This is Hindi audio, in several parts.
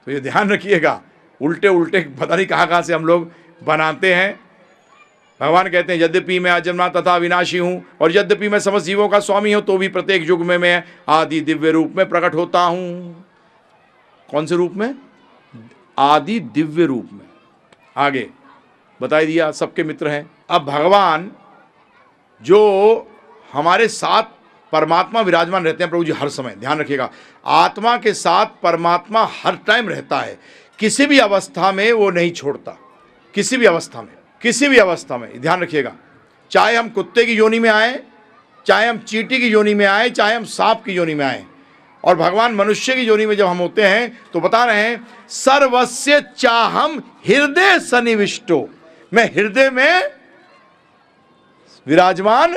तो ये ध्यान रखिएगा, उल्टे उल्टे पता नहीं कहाँ कहाँ से हम लोग बनाते हैं। भगवान कहते हैं यद्यपि मैं अजन्मा तथा विनाशी हूँ और यद्यपि मैं समस्त जीवों का स्वामी हूँ, तो भी प्रत्येक युग में मैं आदि दिव्य रूप में प्रकट होता हूँ। कौन से रूप में? आदि दिव्य रूप में। आगे बता दिया, सबके मित्र हैं। अब भगवान जो हमारे साथ परमात्मा विराजमान रहते हैं प्रभु जी हर समय, ध्यान रखिएगा, आत्मा के साथ परमात्मा हर टाइम रहता है, किसी भी अवस्था में वो नहीं छोड़ता, किसी भी अवस्था में, किसी भी अवस्था में, ध्यान रखिएगा। चाहे हम कुत्ते की योनि में आए, चाहे हम चींटी की योनि में आए, चाहे हम सांप की योनि में आए, और भगवान मनुष्य की योनि में जब हम होते हैं तो बता रहे हैं सर्वस्य चाहम हृदय सन्निविष्टो, मैं हृदय में विराजमान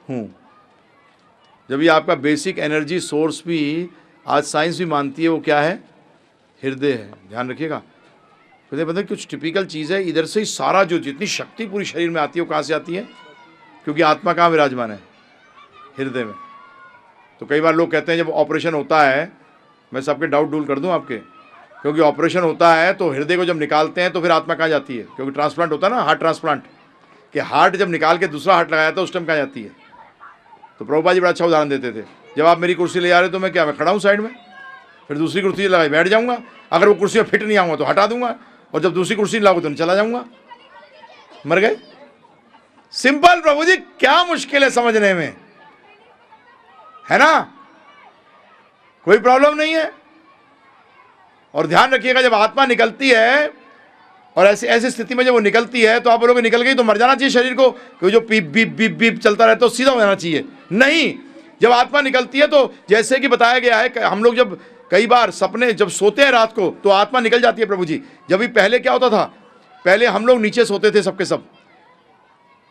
हूं। जब ये आपका बेसिक एनर्जी सोर्स भी आज साइंस भी मानती है, वो क्या है? हृदय है। ध्यान रखिएगा, पता है कुछ टिपिकल चीज़ है, इधर से ही सारा जो जितनी शक्ति पूरी शरीर में आती है वो कहाँ से आती है? क्योंकि आत्मा कहाँ विराजमान है? हृदय में। तो कई बार लोग कहते हैं जब ऑपरेशन होता है, मैं सबके डाउट दूर कर दूं आपके, क्योंकि ऑपरेशन होता है तो हृदय को जब निकालते हैं तो फिर आत्मा कहाँ जाती है? क्योंकि ट्रांसप्लांट होता है ना, हार्ट ट्रांसप्लांट, कि हार्ट जब निकाल के दूसरा हार्ट लगाया था उस टाइम कहाँ जाती है? तो प्रभुपाद जी बड़ा अच्छा उदाहरण देते थे, जब आप मेरी कुर्सी ले जा रहे हो तो मैं क्या, मैं खड़ा हूँ साइड में, फिर दूसरी कुर्सी लगाई बैठ जाऊँगा, अगर वो कुर्सी में फिट नहीं आऊँगा तो हटा दूंगा, और जब दूसरी कुर्सी लाऊँ तो चला जाऊँगा। मर गए। सिंपल प्रभु जी, क्या मुश्किल है समझने में, है ना? कोई प्रॉब्लम नहीं है। और ध्यान रखिएगा, जब आत्मा निकलती है और ऐसी स्थिति में जब वो निकलती है तो आप बोलोगे निकल गई तो मर जाना चाहिए शरीर को, क्योंकि जो पीप बीप बीप बीप चलता रहता है तो सीधा हो जाना चाहिए। नहीं, जब आत्मा निकलती है तो जैसे कि बताया गया है, हम लोग जब कई बार सपने जब सोते हैं रात को तो आत्मा निकल जाती है प्रभु जी। जब भी पहले क्या होता था, पहले हम लोग नीचे सोते थे सबके सब।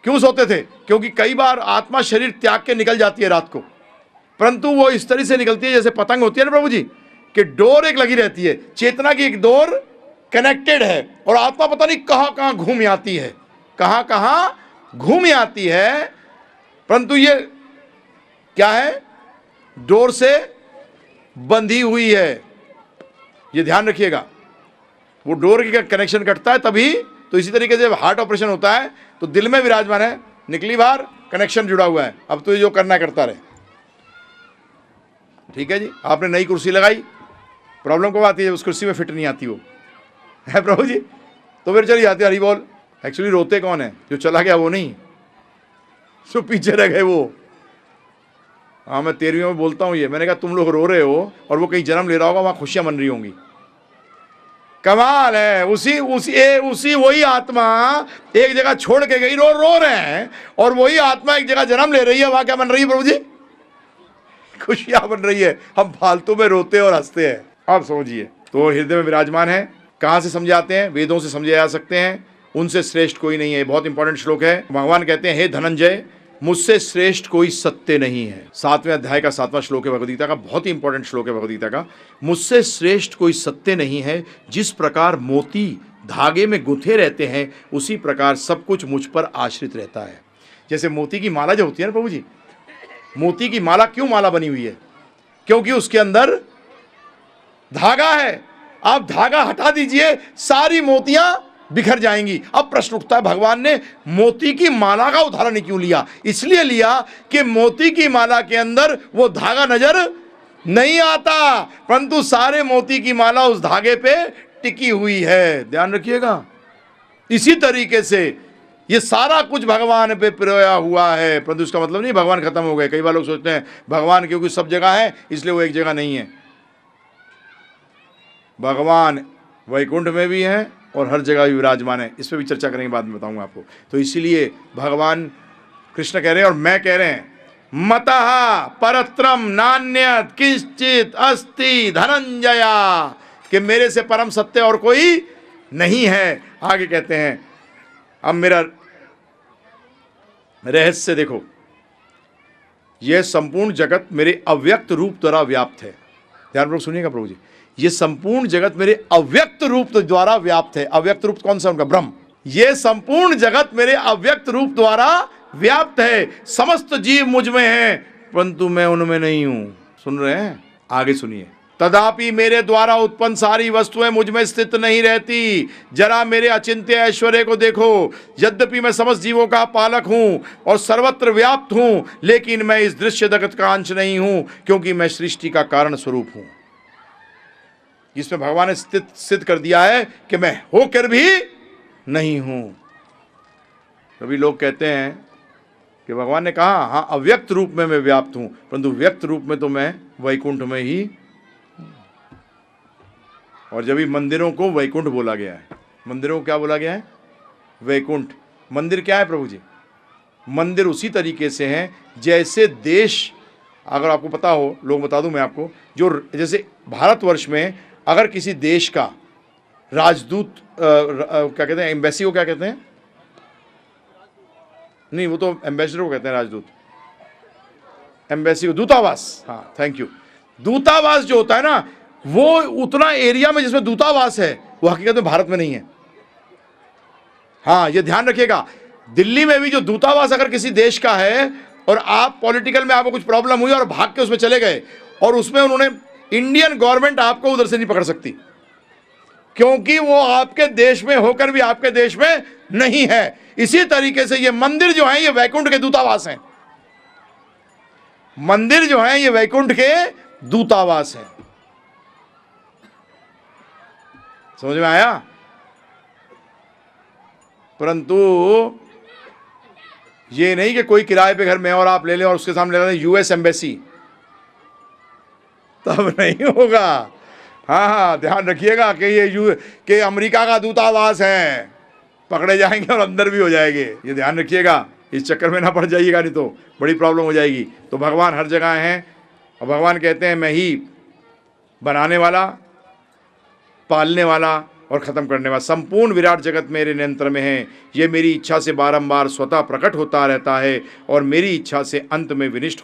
क्यों सोते थे? क्योंकि कई बार आत्मा शरीर त्याग के निकल जाती है रात को, परंतु वो इस तरह से निकलती है जैसे पतंग होती है ना प्रभु जी, कि डोर एक लगी रहती है, चेतना की एक डोर कनेक्टेड है, और आत्मा पता नहीं कहां कहां घूम आती है, कहां कहां घूम आती है, परंतु ये क्या है? डोर से बंधी हुई है। ये ध्यान रखिएगा, वो डोर की कनेक्शन कटता है तभी। तो इसी तरीके से हार्ट ऑपरेशन होता है तो दिल में विराजमान है, निकली बाहर, कनेक्शन जुड़ा हुआ है, अब तो ये जो करना करता रहे। ठीक है जी, आपने नई कुर्सी लगाई, प्रॉब्लम कब आती है? उस कुर्सी में फिट नहीं आती वो, है प्रभु जी, तो फिर चली जाती है। हरी बोल। एक्चुअली रोते कौन है? जो चला गया वो नहीं, जो पीछे रह गए वो। हाँ, मैं 13वीं में बोलता हूँ ये, मैंने कहा तुम लोग रो रहे हो और वो कहीं जन्म ले रहा होगा, वहाँ खुशियाँ मन रही होंगी। कमाल है, उसी वही आत्मा एक जगह छोड़ के गई, रो रहे हैं, और वही आत्मा एक जगह जन्म ले रही है, वहाँ क्या बन रही है प्रभु जी? खुशियाँ बन रही है। हम फालतू में रोते और हंसते हैं। आप समझिए, तो हृदय में विराजमान है। कहाँ से समझे आते हैं? वेदों से समझे जा सकते हैं, उनसे श्रेष्ठ कोई नहीं है। बहुत इंपॉर्टेंट श्लोक है। भगवान कहते हैं, हे धनंजय, मुझसे श्रेष्ठ कोई सत्य नहीं है। 7वें अध्याय का 7वां श्लोक है भगवदगीता का, बहुत ही इंपॉर्टेंट श्लोक है भगवदगीता का। मुझसे श्रेष्ठ कोई सत्य नहीं है। जिस प्रकार मोती धागे में गुंथे रहते हैं, उसी प्रकार सब कुछ मुझ पर आश्रित रहता है। जैसे मोती की माला जो होती है ना प्रभु जी, मोती की माला क्यों माला बनी हुई है? क्योंकि उसके अंदर धागा है। आप धागा हटा दीजिए, सारी मोतियां बिखर जाएंगी। अब प्रश्न उठता है, भगवान ने मोती की माला का उदाहरण क्यों लिया? इसलिए लिया कि मोती की माला के अंदर वो धागा नजर नहीं आता, परंतु सारे मोती की माला उस धागे पे टिकी हुई है। ध्यान रखिएगा। इसी तरीके से ये सारा कुछ भगवान पे पिरोया हुआ है, परंतु इसका मतलब नहीं भगवान खत्म हो गए। कई बार लोग सोचते हैं भगवान क्योंकि सब जगह है इसलिए वो एक जगह नहीं है। भगवान वैकुंठ में भी हैं और हर जगह भी विराजमान है। इस पर भी चर्चा करेंगे, बाद में बताऊंगा आपको। तो इसीलिए भगवान कृष्ण कह रहे हैं और मैं कह रहे हैं, मतः परत्रम नान्यत किंचित अस्ति धनंजया, कि मेरे से परम सत्य और कोई नहीं है। आगे कहते हैं, अब मेरा रहस्य देखो, यह संपूर्ण जगत मेरे अव्यक्त रूप द्वारा व्याप्त है। ध्यानपूर्वक सुनिएगा प्रभु जी, ये संपूर्ण जगत मेरे अव्यक्त रूप द्वारा व्याप्त है। अव्यक्त रूप कौन सा? उनका ब्रह्म। ये संपूर्ण जगत मेरे अव्यक्त रूप द्वारा व्याप्त है। समस्त जीव मुझ में हैं, परंतु मैं उनमें नहीं हूं। सुन रहे हैं? आगे सुनिए, तथापि मेरे द्वारा उत्पन्न सारी वस्तुएं मुझ में स्थित नहीं रहती। जरा मेरे अचिंत्य ऐश्वर्य को देखो। यद्यपि मैं समस्त जीवों का पालक हूं और सर्वत्र व्याप्त हूं, लेकिन मैं इस दृश्य जगत का अंश नहीं हूं, क्योंकि मैं सृष्टि का कारण स्वरूप हूं। इसमें भगवान ने सिद्ध कर दिया है कि मैं होकर भी नहीं हूं। कभी लोग कहते हैं कि भगवान ने कहा, हाँ अव्यक्त रूप में मैं व्याप्त हूं, परंतु व्यक्त रूप में तो मैं वैकुंठ में ही। और जब भी मंदिरों को वैकुंठ बोला गया है, मंदिरों को क्या बोला गया है? वैकुंठ। मंदिर क्या है प्रभु जी? मंदिर उसी तरीके से हैं जैसे देश, अगर आपको पता हो, लोग बता दूं मैं आपको, जो जैसे भारतवर्ष में अगर किसी देश का राजदूत क्या कहते हैं, एम्बेसी को क्या कहते हैं? नहीं, वो तो एम्बेसडर को कहते हैं, राजदूत। एम्बेसी को दूतावास, हाँ थैंक यू। दूतावास जो होता है ना, वो उतना एरिया में जिसमें दूतावास है वो हकीकत में भारत में नहीं है। हाँ ये ध्यान रखिएगा, दिल्ली में भी जो दूतावास अगर किसी देश का है और आप पॉलिटिकल में आपको कुछ प्रॉब्लम हुई और भाग के उसमें चले गए और उसमें उन्होंने, इंडियन गवर्नमेंट आपको उधर से नहीं पकड़ सकती, क्योंकि वो आपके देश में होकर भी आपके देश में नहीं है। इसी तरीके से ये मंदिर जो है ये वैकुंठ के दूतावास हैं। मंदिर जो है ये वैकुंठ के दूतावास हैं। समझ में आया? परंतु ये नहीं कि कोई किराए पे घर में और आप ले लें और उसके सामने लगा दें यूएस एम्बेसी, तब नहीं होगा। हाँ हाँ ध्यान रखिएगा कि ये अमेरिका का दूतावास है, पकड़े जाएंगे और अंदर भी हो जाएंगे। ये ध्यान रखिएगा, इस चक्कर में ना पड़ जाइएगा, नहीं तो बड़ी प्रॉब्लम हो जाएगी। तो भगवान हर जगह हैं और भगवान कहते हैं मैं ही बनाने वाला, पालने वाला और ख़त्म करने वाला, संपूर्ण विराट जगत मेरे नियंत्रण में है। ये मेरी इच्छा से बारंबार स्वतः प्रकट होता रहता है और मेरी इच्छा से अंत में विनिष्ट